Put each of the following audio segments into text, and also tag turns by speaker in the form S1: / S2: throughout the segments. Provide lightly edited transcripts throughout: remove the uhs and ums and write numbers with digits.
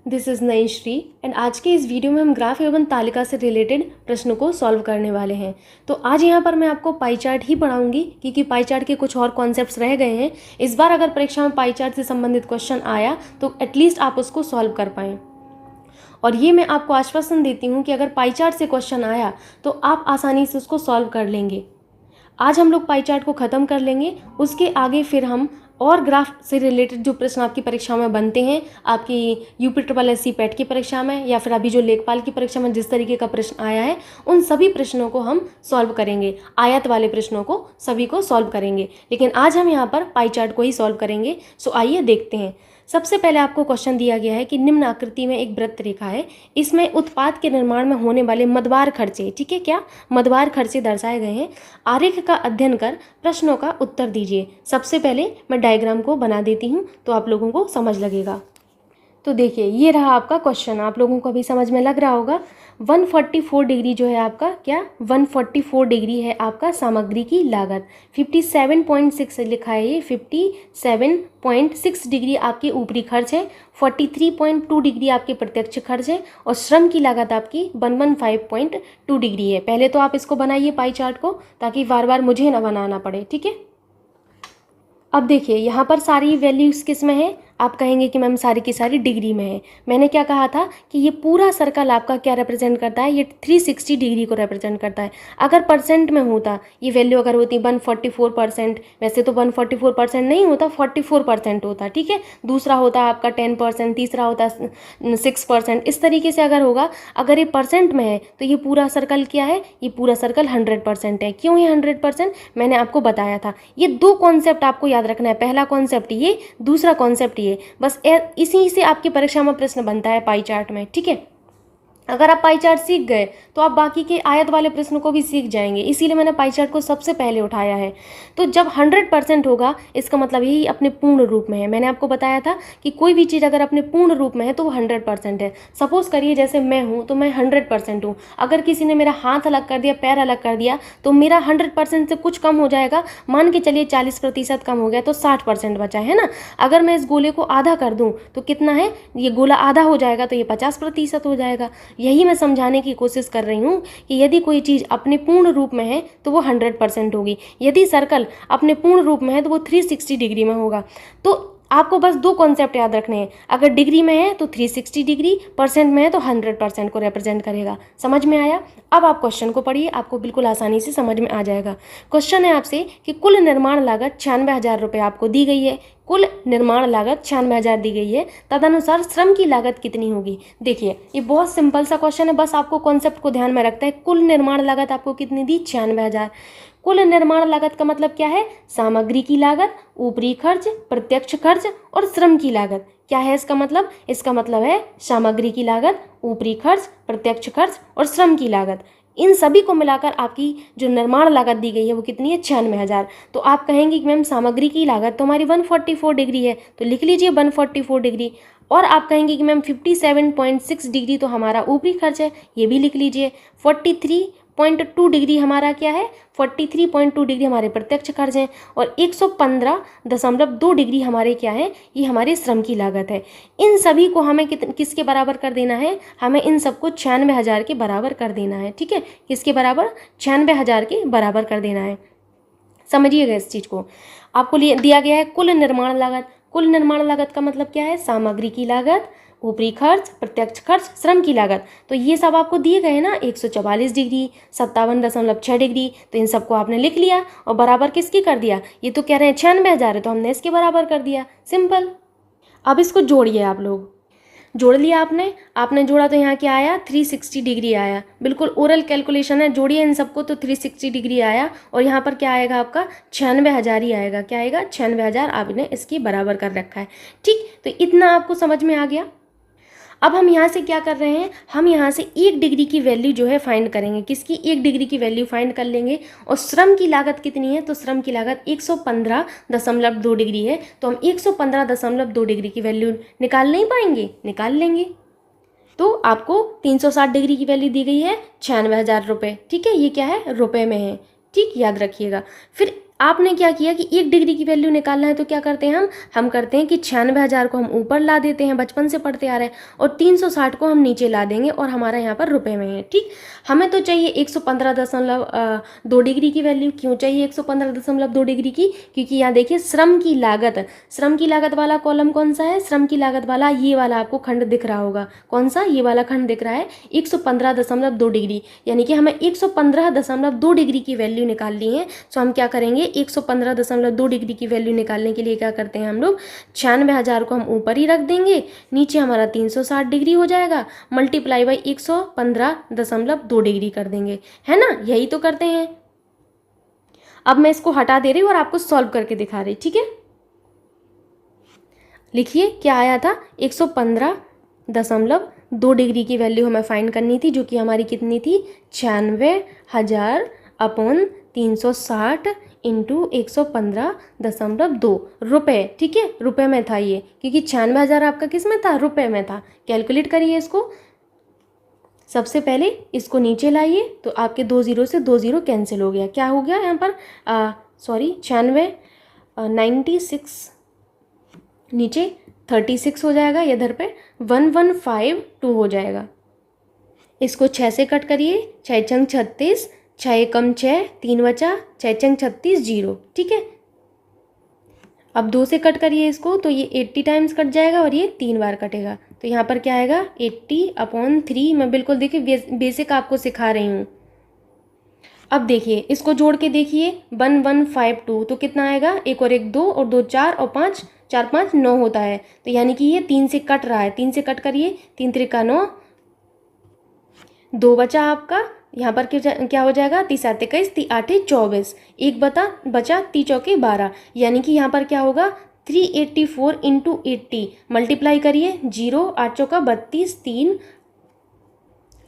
S1: This is नई Shri and आज के इस वीडियो में हम ग्राफ एवं तालिका से रिलेटेड प्रश्नों को सॉल्व करने वाले हैं। तो आज यहाँ पर मैं आपको पाई चार्ट ही पढ़ाऊंगी क्योंकि पाई चार्ट के कुछ और कॉन्सेप्ट्स रह गए हैं। इस बार अगर परीक्षा में पाई चार्ट से संबंधित क्वेश्चन आया तो एटलीस्ट आप उसको सॉल्व कर पाएँ। और ये मैं आपको आश्वासन देती हूँ कि अगर पाई चार्ट से क्वेश्चन आया तो आप आसानी से उसको सॉल्व कर लेंगे। आज हम लोग पाई चार्ट को ख़त्म कर लेंगे, उसके आगे फिर हम और ग्राफ से रिलेटेड जो प्रश्न आपकी परीक्षा में बनते हैं, आपकी यूपी ट्रिपल एस सी पेट की परीक्षा में या फिर अभी जो लेखपाल की परीक्षा में जिस तरीके का प्रश्न आया है, उन सभी प्रश्नों को हम सॉल्व करेंगे। आयत वाले प्रश्नों को सभी को सॉल्व करेंगे, लेकिन आज हम यहाँ पर पाई चार्ट को ही सॉल्व करेंगे। सो आइए देखते हैं। सबसे पहले आपको क्वेश्चन दिया गया है कि निम्न आकृति में एक वृत्त रेखा है, इसमें उत्पाद के निर्माण में होने वाले मदवार खर्चे, ठीक है, क्या मदवार खर्चे दर्शाए गए हैं। आरेख का अध्ययन कर प्रश्नों का उत्तर दीजिए। सबसे पहले मैं डायग्राम को बना देती हूँ तो आप लोगों को समझ लगेगा। तो देखिए, ये रहा आपका क्वेश्चन। आप लोगों को अभी समझ में लग रहा होगा। 144 डिग्री जो है आपका, क्या 144 डिग्री है आपका सामग्री की लागत। 57.6 लिखा है, ये 57.6 डिग्री आपके ऊपरी खर्च है। 43.2 डिग्री आपके प्रत्यक्ष खर्च है और श्रम की लागत आपकी 115.2 डिग्री है। पहले तो आप इसको बनाइए पाई चार्ट को, ताकि बार बार मुझे ना बनाना पड़े, ठीक है। अब देखिए, यहाँ पर सारी वैल्यूज़ किस में है? आप कहेंगे कि मैम सारी की सारी डिग्री में है। मैंने क्या कहा था कि ये पूरा सर्कल आपका क्या रिप्रेजेंट करता है? ये 360 डिग्री को रिप्रेजेंट करता है। अगर परसेंट में होता, ये वैल्यू अगर होती 144%, वैसे तो 144% नहीं होता, 44% होता, ठीक है। दूसरा होता आपका 10%, तीसरा होता 6%। इस तरीके से अगर होगा, अगर ये परसेंट में है तो ये पूरा सर्कल क्या है? ये पूरा सर्कल 100% है। क्यों ये 100%? मैंने आपको बताया था। ये दो कॉन्सेप्ट आपको याद रखना है। पहला कॉन्सेप्ट ये, दूसरा कॉन्सेप्ट ये। बस इसी से आपकी परीक्षा में प्रश्न बनता है पाई चार्ट में, ठीक है। अगर आप पाई चार्ट सीख गए तो आप बाकी के आयत वाले प्रश्नों को भी सीख जाएंगे। इसीलिए मैंने पाई चार्ट को सबसे पहले उठाया है। तो जब 100% होगा, इसका मतलब यही अपने पूर्ण रूप में है। मैंने आपको बताया था कि कोई भी चीज़ अगर अपने पूर्ण रूप में है तो वो 100% है। सपोज करिए जैसे मैं हूँ तो मैं 100% हूँ। अगर किसी ने मेरा हाथ अलग कर दिया, पैर अलग कर दिया, तो मेरा 100% से कुछ कम हो जाएगा। मान के चलिए 40% कम हो गया तो 60% बचा है ना। अगर मैं इस गोले को आधा कर दूँ तो कितना है? ये गोला आधा हो जाएगा तो ये 50% हो जाएगा। यही मैं समझाने की कोशिश कर रही हूँ कि यदि कोई चीज़ अपने पूर्ण रूप में है तो वो 100% होगी। यदि सर्कल अपने पूर्ण रूप में है तो वो 360 डिग्री में होगा। तो आपको बस दो कॉन्सेप्ट याद रखने हैं। अगर डिग्री में है तो 360 डिग्री, परसेंट में है तो 100% को रिप्रेजेंट करेगा। समझ में आया? अब आप क्वेश्चन को पढ़िए, आपको बिल्कुल आसानी से समझ में आ जाएगा। क्वेश्चन है आपसे कि कुल निर्माण लागत 96,000 रुपये आपको दी गई है। कुल निर्माण लागत 96,000 दी गई है, तदनुसार श्रम की लागत कितनी होगी? देखिए, ये बहुत सिंपल सा क्वेश्चन है, बस आपको कॉन्सेप्ट को ध्यान में रखता है। कुल निर्माण लागत आपको कितनी दी? 96,000। कुल निर्माण लागत का मतलब क्या है? सामग्री की लागत, ऊपरी खर्च, प्रत्यक्ष खर्च और श्रम की लागत। क्या है इसका मतलब? इसका मतलब है सामग्री की लागत, ऊपरी खर्च, प्रत्यक्ष खर्च और श्रम की लागत। इन सभी को मिलाकर आपकी जो निर्माण लागत दी गई है वो कितनी है? 96,000। तो आप कहेंगे कि मैम सामग्री की लागत तो हमारी 144 डिग्री है, तो लिख लीजिए 144 डिग्री। और आप कहेंगे कि मैम 57.6 डिग्री तो हमारा ऊपरी खर्च है, ये भी लिख लीजिए। 43.2 डिग्री हमारा क्या है? 43.2 डिग्री हमारे प्रत्यक्ष खर्च हैं और 115.2 डिग्री हमारे क्या है? ये हमारे श्रम की लागत है। इन सभी को हमें किसके बराबर कर देना है? हमें इन सबको 96,000 के बराबर कर देना है, ठीक है। किसके बराबर? 96,000 के बराबर कर देना है। समझिएगा इस चीज़ को। आपको दिया गया है कुल निर्माण लागत। कुल निर्माण लागत का मतलब क्या है? सामग्री की लागत, ऊपरी खर्च, प्रत्यक्ष खर्च, श्रम की लागत। तो ये सब आपको दिए गए हैं ना, 144 डिग्री, 57.6 डिग्री। तो इन सबको आपने लिख लिया और बराबर किसकी कर दिया? ये तो कह रहे हैं 96,000 है तो हमने इसके बराबर कर दिया, सिंपल। अब इसको जोड़िए आप लोग। जोड़ लिया आपने जोड़ा तो यहाँ क्या आया? 360 डिग्री आया। बिल्कुल ओरल कैलकुलेशन है, जोड़िए इन सबको तो 360 डिग्री आया। और यहाँ पर क्या आएगा आपका? 96,000 ही आएगा। क्या आएगा? 96,000 आपने इसकी बराबर कर रखा है, ठीक। तो इतना आपको समझ में आ गया। अब हम यहाँ से क्या कर रहे हैं? हम यहाँ से 1 डिग्री की वैल्यू जो है फाइंड करेंगे। किसकी? 1 डिग्री की वैल्यू फाइंड कर लेंगे। और श्रम की लागत कितनी है? तो श्रम की लागत 115.2 डिग्री है। तो हम 115.2 डिग्री की वैल्यू निकाल नहीं पाएंगे? निकाल लेंगे। तो आपको 360 डिग्री की वैल्यू दी गई है 96,000 रुपये, ठीक है। ये क्या है? रुपये में है, ठीक, याद रखिएगा। फिर आपने क्या किया कि 1 डिग्री की वैल्यू निकालना है तो क्या करते हैं हम करते हैं कि 96,000 को हम ऊपर ला देते हैं, बचपन से पढ़ते आ रहे हैं, और 360 को हम नीचे ला देंगे और हमारा यहाँ पर रुपए में है। ठीक, हमें तो चाहिए 115.2 डिग्री की वैल्यू। क्यों चाहिए 115.2 डिग्री की? क्योंकि यहाँ देखिए श्रम की लागत वाला कॉलम कौन सा है? श्रम की लागत वाला ये वाला आपको खंड दिख रहा होगा। कौन सा? ये वाला खंड दिख रहा है 115.2 डिग्री, यानी कि हमें 115.2 डिग्री की वैल्यू निकालनी है। तो हम क्या करेंगे, 115.2 डिग्री की वैल्यू निकालने के लिए क्या करते हैं हम लोग, 96,000 को हम ऊपर ही रख देंगे, नीचे हमारा 360 डिग्री हो जाएगा, मल्टीप्लाई बाई 115.2 डिग्री कर देंगे, है ना? यही तो करते हैं। अब मैं इसको हटा दे रही हूँ और आपको सॉल्व करके दिखा रही, ठीक है? लिखिए क्या आया था, 115.2 डिग्री की वैल्यू हमें फाइंड करनी थी, जो कि हमारी कितनी थी, 96,000 अपॉन 360 इंटू 115.2 रुपये। ठीक है, रुपये में था ये, क्योंकि 96,000 आपका किस में था, रुपये में था। कैलकुलेट करिए इसको। सबसे पहले इसको नीचे लाइए तो आपके 2 जीरो से 2 जीरो कैंसिल हो गया। क्या हो गया यहाँ पर, 96 नीचे 36 हो जाएगा, इधर पे 1152 हो जाएगा। इसको 6 से कट करिए, 6 चंग 36, 6 एकम 6, 3 बचा, 6 चंग 36 0। ठीक है, अब 2 से कट करिए इसको तो ये 80 टाइम्स कट जाएगा और ये 3 बार कटेगा। तो यहाँ पर क्या आएगा, 80/3। मैं बिल्कुल देखिए बेसिक आपको सिखा रही हूँ। अब देखिए इसको जोड़ के देखिए, 1152 तो कितना आएगा, 1 और 1 2 और 2 4 और 5 4 5 9 होता है। तो यानी कि ये 3 से कट रहा है, 3 से कट करिए, 3 त्रिका 9, 2 बचा आपका। यहाँ पर क्या हो जाएगा, 3 7 21, 3 8 24, 1 बचा, 3 चौके 12, यानी कि यहाँ पर क्या होगा, 384 इंटू 80 मल्टीप्लाई करिए, 0 8 चौका 32, 3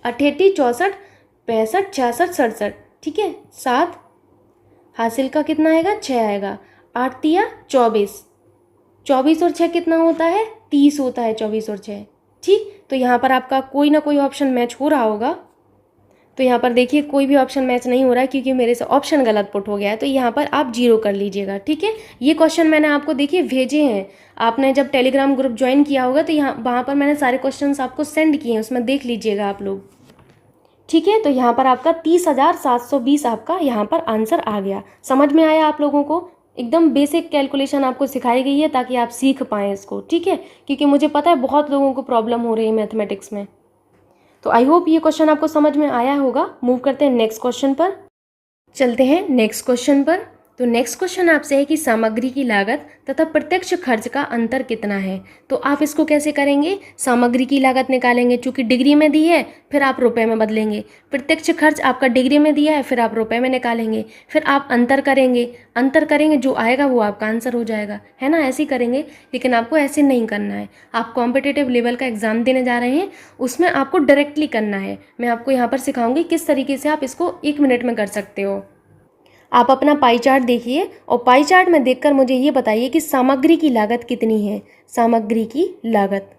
S1: 88 64 65 66 67। ठीक है, 7 हासिल का कितना आएगा, 6 आएगा, 8 तिया 24, 24 और 6 कितना होता है, 30 होता है, 24 और 6। ठीक, तो यहाँ पर आपका कोई ना कोई ऑप्शन मैच हो रहा होगा। तो यहाँ पर देखिए कोई भी ऑप्शन मैच नहीं हो रहा है, क्योंकि मेरे से ऑप्शन गलत पुट हो गया है। तो यहाँ पर आप 0 कर लीजिएगा। ठीक है, ये क्वेश्चन मैंने आपको देखिए भेजे हैं। आपने जब टेलीग्राम ग्रुप ज्वाइन किया होगा तो वहाँ पर मैंने सारे क्वेश्चंस आपको सेंड किए हैं, उसमें देख लीजिएगा आप लोग। ठीक है, तो यहाँ पर आपका 30,720 आपका यहाँ पर आंसर आ गया। समझ में आया आप लोगों को? एकदम बेसिक कैलकुलेशन आपको सिखाई गई है ताकि आप सीख पाएँ इसको। ठीक है, क्योंकि मुझे पता है बहुत लोगों को प्रॉब्लम हो रही है मैथमेटिक्स में। तो आई होप ये क्वेश्चन आपको समझ में आया होगा। मूव करते हैं नेक्स्ट क्वेश्चन पर, चलते हैं नेक्स्ट क्वेश्चन पर। तो नेक्स्ट क्वेश्चन आपसे है कि सामग्री की लागत तथा प्रत्यक्ष खर्च का अंतर कितना है। तो आप इसको कैसे करेंगे, सामग्री की लागत निकालेंगे, चूंकि डिग्री में दी है, फिर आप रुपए में बदलेंगे। प्रत्यक्ष खर्च आपका डिग्री में दिया है, फिर आप रुपए में निकालेंगे, फिर आप अंतर करेंगे, जो आएगा वो आपका आंसर हो जाएगा, है ना? ऐसे ही करेंगे, लेकिन आपको ऐसे नहीं करना है। आप कॉम्पिटिटिव लेवल का एग्जाम देने जा रहे हैं, उसमें आपको डायरेक्टली करना है। मैं आपको यहाँ पर सिखाऊंगी किस तरीके से आप इसको 1 मिनट में कर सकते हो। आप अपना पाई चार्ट देखिए और पाई चार्ट में देखकर मुझे ये बताइए कि सामग्री की लागत कितनी है। सामग्री की लागत,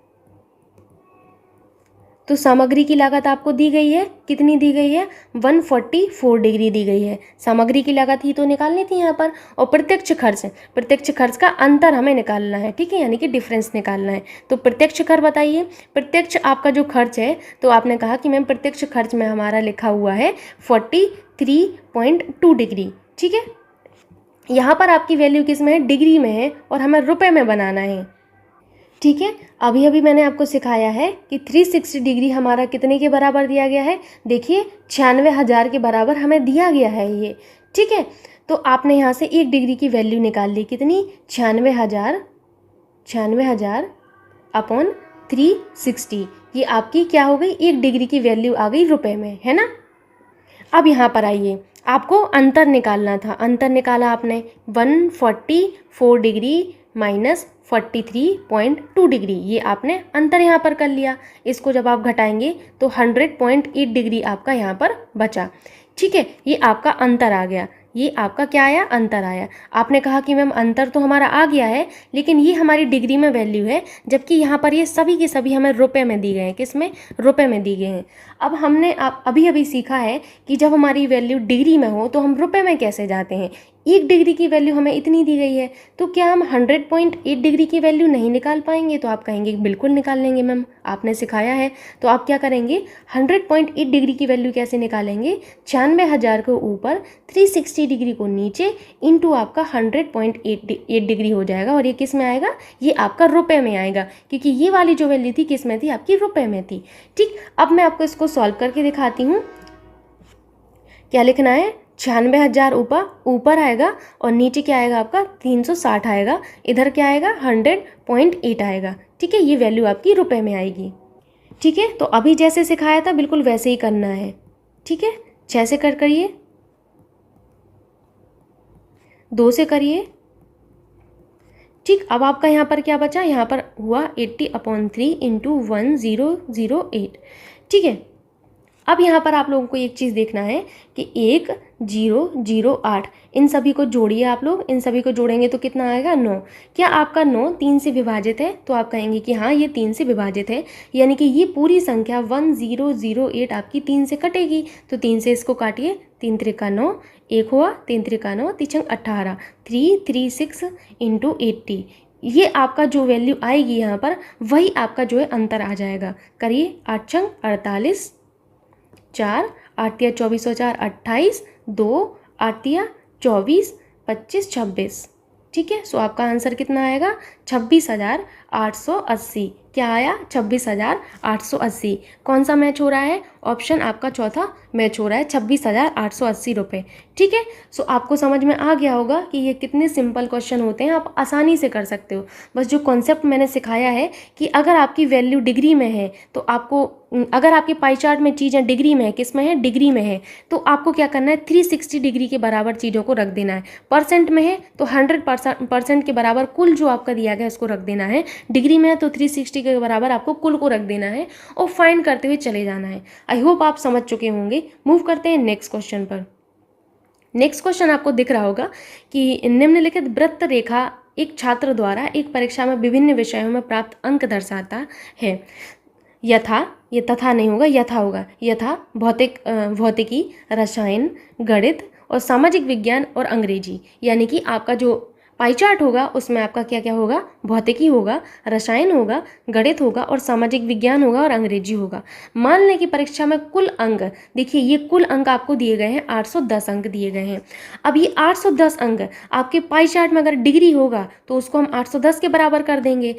S1: तो सामग्री की लागत आपको दी गई है, कितनी दी गई है, 144 डिग्री दी गई है। सामग्री की लागत ही तो निकालनी थी यहाँ पर। और प्रत्यक्ष खर्च का अंतर हमें निकालना है। ठीक है, यानी कि डिफरेंस निकालना है। तो प्रत्यक्ष खर्च बताइए, प्रत्यक्ष आपका जो खर्च है, तो आपने कहा कि मैम प्रत्यक्ष खर्च में हमारा लिखा हुआ है 43.2 डिग्री। ठीक है, यहाँ पर आपकी वैल्यू किस में है, डिग्री में है, और हमें रुपए में बनाना है। ठीक है, अभी मैंने आपको सिखाया है कि 360 डिग्री हमारा कितने के बराबर दिया गया है। देखिए 96,000 के बराबर हमें दिया गया है ये। ठीक है, तो आपने यहाँ से 1 डिग्री की वैल्यू निकाल ली, कितनी, 96,000 अपॉन 360। ये आपकी क्या हो गई, 1 डिग्री की वैल्यू आ गई रुपए में, है ना? अब यहाँ पर आइए, आपको अंतर निकालना था। अंतर निकाला आपने, 144 डिग्री माइनस 43.2 डिग्री, ये आपने अंतर यहाँ पर कर लिया। इसको जब आप घटाएंगे तो 100.8 डिग्री आपका यहाँ पर बचा। ठीक है, ये आपका अंतर आ गया। ये आपका क्या आया, अंतर आया। आपने कहा कि मैम अंतर तो हमारा आ गया है, लेकिन ये हमारी डिग्री में वैल्यू है, जबकि यहाँ पर ये सभी के सभी हमें रुपए में दी गए हैं। किस में, रुपए में दी गए हैं। अब हमने अभी सीखा है कि जब हमारी वैल्यू डिग्री में हो तो हम रुपए में कैसे जाते हैं। 1 डिग्री की वैल्यू हमें इतनी दी गई है, तो क्या हम 100.8 डिग्री की वैल्यू नहीं निकाल पाएंगे? तो आप कहेंगे बिल्कुल निकाल लेंगे मैम, आपने सिखाया है। तो आप क्या करेंगे, 100.8 डिग्री की वैल्यू कैसे निकालेंगे, 96,000 के ऊपर 360 डिग्री को नीचे इंटू आपका 100.8 डिग्री हो जाएगा। और ये किस में आएगा, ये आपका रुपए में आएगा, क्योंकि ये वाली जो वैल्यू थी किस में थी, आपकी रुपए में थी। ठीक, अब मैं आपको इसको सॉल्व करके दिखाती हूँ। क्या लिखना है, 96,000 ऊपर आएगा और नीचे क्या आएगा आपका 360 आएगा, इधर क्या आएगा 100.8 आएगा। ठीक है, ये वैल्यू आपकी रुपए में आएगी। ठीक है, तो अभी जैसे सिखाया था बिल्कुल वैसे ही करना है। ठीक है, 6 से करिए, 2 से करिए। ठीक, अब आपका यहाँ पर क्या बचा, यहाँ पर हुआ 80/3 इंटू 1008। ठीक है, अब यहाँ पर आप लोगों को एक चीज़ देखना है कि 1008 इन सभी को जोड़िए आप लोग, इन सभी को जोड़ेंगे तो कितना आएगा 9। क्या आपका 9 3 से विभाजित है? तो आप कहेंगे कि हाँ ये 3 से विभाजित है, यानी कि ये पूरी संख्या 1008 आपकी 3 से कटेगी। तो 3 से इसको काटिए, 3 त्रिका 9, 1 हुआ, 3 त्रिका 9, 3 18, 336 इंटू 80। ये आपका जो वैल्यू आएगी यहाँ पर वही आपका जो है अंतर आ जाएगा। करिए, 8 छंग 48, 4 8 तिया 24 और 4 28, 2 8 तिया 24, 25 26। ठीक है, सो आपका आंसर कितना आएगा, 26,880। क्या आया, 26,880। कौन सा मैच हो रहा है, ऑप्शन आपका चौथा मैच हो रहा है, 26,880 रुपये। ठीक है, सो आपको समझ में आ गया होगा कि ये कितने सिंपल क्वेश्चन होते हैं, आप आसानी से कर सकते हो। बस जो कॉन्सेप्ट मैंने सिखाया है कि अगर आपकी वैल्यू डिग्री में है तो आपको, अगर आपके पाई चार्ट में चीज़ें डिग्री में है, किस में है, डिग्री में है, तो आपको क्या करना है, 360 डिग्री के बराबर चीज़ों को रख देना है। परसेंट में है तो 100% के बराबर कुल जो आपका दिया गया उसको रख देना है। डिग्री में है तो 360 के बराबर आपको कुल को रख देना है और फाइंड करते हुए चले जाना है। आई होप आप समझ चुके होंगे। मूव करते हैं नेक्स्ट क्वेश्चन पर। नेक्स्ट क्वेश्चन आपको दिख रहा होगा कि निम्नलिखित वृत्त रेखा एक छात्र द्वारा एक परीक्षा में विभिन्न विषयों में प्राप्त अंक दर्शाता है। यथा, ये तथा नहीं होगा, यथा होगा, यथा भौतिकी, रसायन, गणित और सामाजिक विज्ञान और अंग्रेजी। यानी कि आपका जो पाई चार्ट होगा उसमें आपका क्या क्या होगा, भौतिकी होगा, रसायन होगा, गणित होगा और सामाजिक विज्ञान होगा और अंग्रेजी होगा। मान लें कि परीक्षा में कुल अंक, देखिए ये कुल अंक आपको दिए गए हैं, 810 अंक दिए गए हैं। अब ये 810 अंक आपके पाई चार्ट में अगर डिग्री होगा तो उसको हम 810 के बराबर कर देंगे,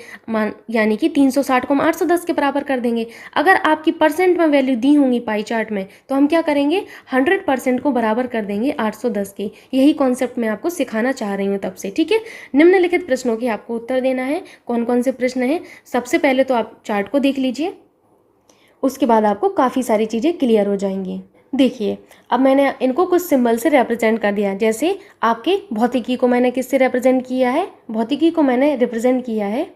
S1: यानी कि 360 को हम 810 के बराबर कर देंगे। अगर आपकी परसेंट में वैल्यू दी होंगी पाई चार्ट में तो हम क्या करेंगे, 100% को बराबर कर देंगे 810 के। यही कॉन्सेप्ट मैं आपको सिखाना चाह रही हूँ तब से। ठीक है, निम्नलिखित प्रश्नों के आपको उत्तर देना है। कौन कौन से प्रश्न हैं, सबसे पहले तो आप चार्ट को देख लीजिए, उसके बाद आपको काफ़ी सारी चीज़ें क्लियर हो जाएंगी। देखिए, अब मैंने इनको कुछ सिंबल से रिप्रेजेंट कर दिया। जैसे आपके भौतिकी को मैंने किससे रिप्रेजेंट किया है, भौतिकी को मैंने रिप्रेजेंट किया है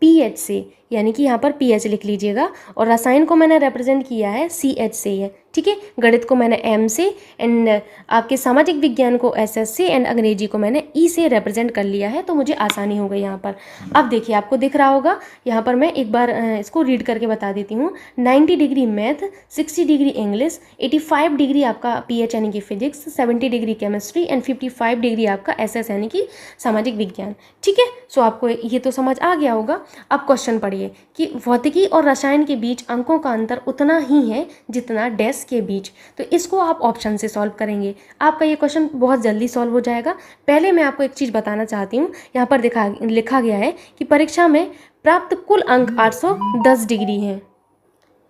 S1: PH से, यानी कि यहाँ पर PH लिख लीजिएगा। और रसायन को मैंने रिप्रेजेंट किया है CH से है। ठीक है, गणित को मैंने M से, एंड आपके सामाजिक विज्ञान को SS से, एंड अंग्रेजी को मैंने E से रिप्रेजेंट कर लिया है, तो मुझे आसानी हो गई यहाँ पर। अब देखिए, आपको दिख रहा होगा यहाँ पर, मैं एक बार इसको रीड करके बता देती हूँ। 90 degree math, 60 degree English, 85 degree आपका PH यानी कि physics, 70 degree chemistry and 55 degree आपका SS यानी कि सामाजिक विज्ञान। ठीक है, सो आपको ये तो समझ आ गया होगा। अब क्वेश्चन पढ़िए कि भौतिकी और रसायन के बीच अंकों का अंतर उतना ही है जितना डैश के बीच। तो इसको आप ऑप्शन से सॉल्व करेंगे, आपका ये क्वेश्चन बहुत जल्दी सॉल्व हो जाएगा। पहले मैं आपको एक चीज़ बताना चाहती हूँ, यहाँ पर लिखा गया है कि परीक्षा में प्राप्त कुल अंक 810 डिग्री हैं।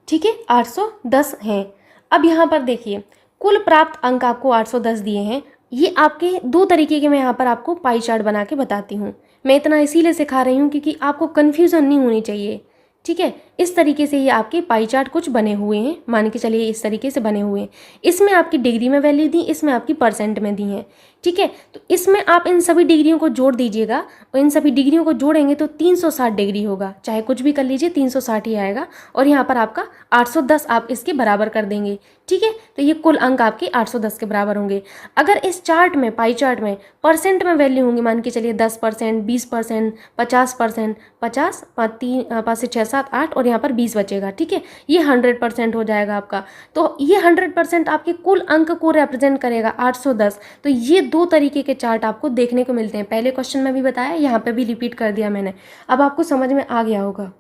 S1: ठीक है, 810 हैं। अब यहाँ पर देखिए, कुल प्राप्त अंक आपको 810 दिए हैं। ये आपके दो तरीके के मैं यहाँ पर आपको पाई चार्ट बना के बताती हूँ। मैं इतना इसीलिए सिखा रही हूँ क्योंकि आपको कन्फ्यूज़न नहीं होनी चाहिए। ठीक है, इस तरीके से ये आपके पाई चार्ट कुछ बने हुए हैं, मान के चलिए इस तरीके से बने हुए हैं। इसमें आपकी डिग्री में वैल्यू दी, इसमें आपकी परसेंट में दी है। ठीक है, तो इसमें आप इन सभी डिग्रियों को जोड़ दीजिएगा, और इन सभी डिग्रियों को जोड़ेंगे तो 360 डिग्री होगा। चाहे कुछ भी कर लीजिए, 360 ही आएगा। और यहाँ पर आपका 810 आप इसके बराबर कर देंगे। ठीक है, तो ये कुल अंक आपके 810 के बराबर होंगे। अगर इस चार्ट में, पाई चार्ट में परसेंट में वैल्यू होंगी, मान के चलिए 10%, 20%, 50%, 50, 5 से 6 7 8 और और यहाँ पर 20 बचेगा, ठीक है। ये 100% हो जाएगा आपका। तो ये 100% आपके कुल अंक को रिप्रेजेंट करेगा 810। तो ये 2 तरीके के चार्ट आपको देखने को मिलते हैं। पहले क्वेश्चन में भी बताया, यहाँ पे भी रिपीट कर दिया मैंने। अब आपको समझ में आ गया होगा।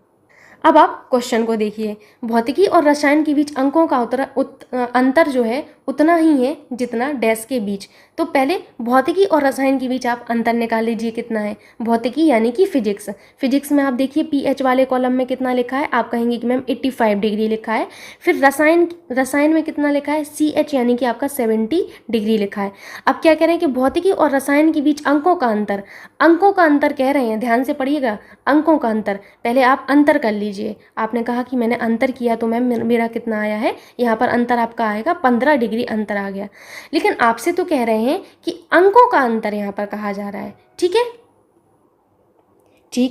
S1: अब आप क्वेश्चन को देखिए। भौतिकी और रसायन के बीच अंकों का अंतर जो है उतना ही है जितना डैश के बीच। तो पहले भौतिकी और रसायन के बीच आप अंतर निकाल लीजिए कितना है। भौतिकी यानी कि फिजिक्स, फिजिक्स में आप देखिए पीएच वाले कॉलम में कितना लिखा है, आप कहेंगे कि मैम 85 डिग्री लिखा है। फिर रसायन में कितना लिखा है, सीएच यानी कि आपका 70 डिग्री लिखा है। अब क्या कह रहे हैं कि भौतिकी और रसायन के बीच अंकों का अंतर कह रहे हैं, ध्यान से पढ़िएगा। अंकों का अंतर, पहले आप अंतर कर लीजिए। आपने कहा कि मैंने अंतर किया तो मैम मेरा कितना आया है, यहाँ पर अंतर आपका आएगा 15 डिग्री अंतर आ गया। लेकिन आपसे तो कह रहे हैं कि अंकों का अंतर यहाँ पर कहा जा रहा है, ठीक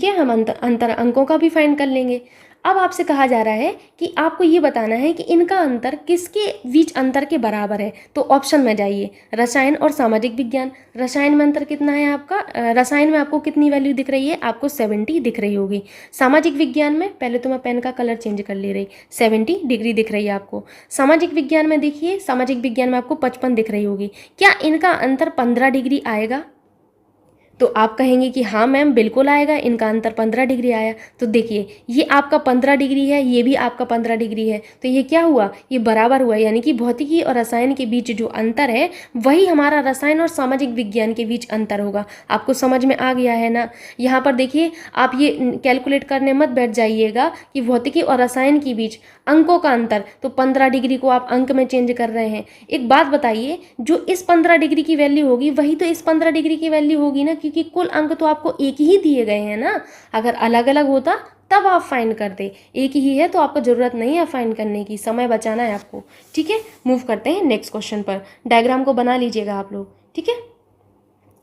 S1: है, हम अंतर अंकों का भी फाइंड कर लेंगे। अब आपसे कहा जा रहा है कि आपको ये बताना है कि इनका अंतर किसके बीच अंतर के बराबर है। तो ऑप्शन में जाइए, रसायन और सामाजिक विज्ञान। रसायन में अंतर कितना है आपका, रसायन में आपको कितनी वैल्यू दिख रही है, आपको 70 दिख रही होगी। सामाजिक विज्ञान में, पहले तो मैं पेन का कलर चेंज कर ले रही, 70 डिग्री दिख रही है आपको। सामाजिक विज्ञान में देखिए, सामाजिक विज्ञान में आपको 55 दिख रही होगी। क्या इनका अंतर 15 डिग्री आएगा? तो आप कहेंगे कि हाँ मैम बिल्कुल आएगा, इनका अंतर 15 डिग्री आया। तो देखिए ये आपका 15 डिग्री है, ये भी आपका 15 डिग्री है, तो ये क्या हुआ, ये बराबर हुआ। यानी कि भौतिकी और रसायन के बीच जो अंतर है वही हमारा रसायन और सामाजिक विज्ञान के बीच अंतर होगा। आपको समझ में आ गया है ना। यहाँ पर देखिए आप ये कैलकुलेट करने मत बैठ जाइएगा कि भौतिकी और रसायन के बीच अंकों का अंतर, तो 15 डिग्री को आप अंक में चेंज कर रहे हैं। एक बात बताइए, जो इस 15 डिग्री की वैल्यू होगी वही तो इस 15 डिग्री की वैल्यू होगी ना, क्योंकि कुल अंक तो आपको एक ही दिए गए हैं ना। अगर अलग अलग होता तब आप फाइंड करते, एक ही है तो आपको ज़रूरत नहीं है फाइंड करने की, समय बचाना है आपको, ठीक है। मूव करते हैं नेक्स्ट क्वेश्चन पर। डायग्राम को बना लीजिएगा आप लोग, ठीक है।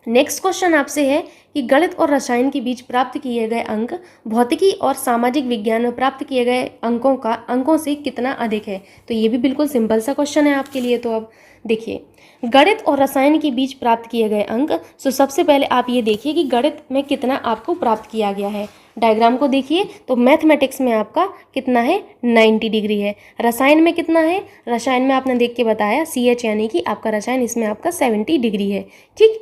S1: नेक्स्ट क्वेश्चन आपसे है कि गणित और रसायन के बीच प्राप्त किए गए अंक भौतिकी और सामाजिक विज्ञान में प्राप्त किए गए अंकों से कितना अधिक है। तो ये भी बिल्कुल सिंपल सा क्वेश्चन है आपके लिए। तो अब देखिए, गणित और रसायन के बीच प्राप्त किए गए अंक। तो सबसे पहले आप ये देखिए कि गणित में कितना आपको प्राप्त किया गया है। डायग्राम को देखिए तो मैथमेटिक्स में आपका कितना है, 90 डिग्री है। रसायन में कितना है, रसायन में आपने देख के बताया CH यानी कि आपका रसायन, इसमें आपका 70 डिग्री है, ठीक।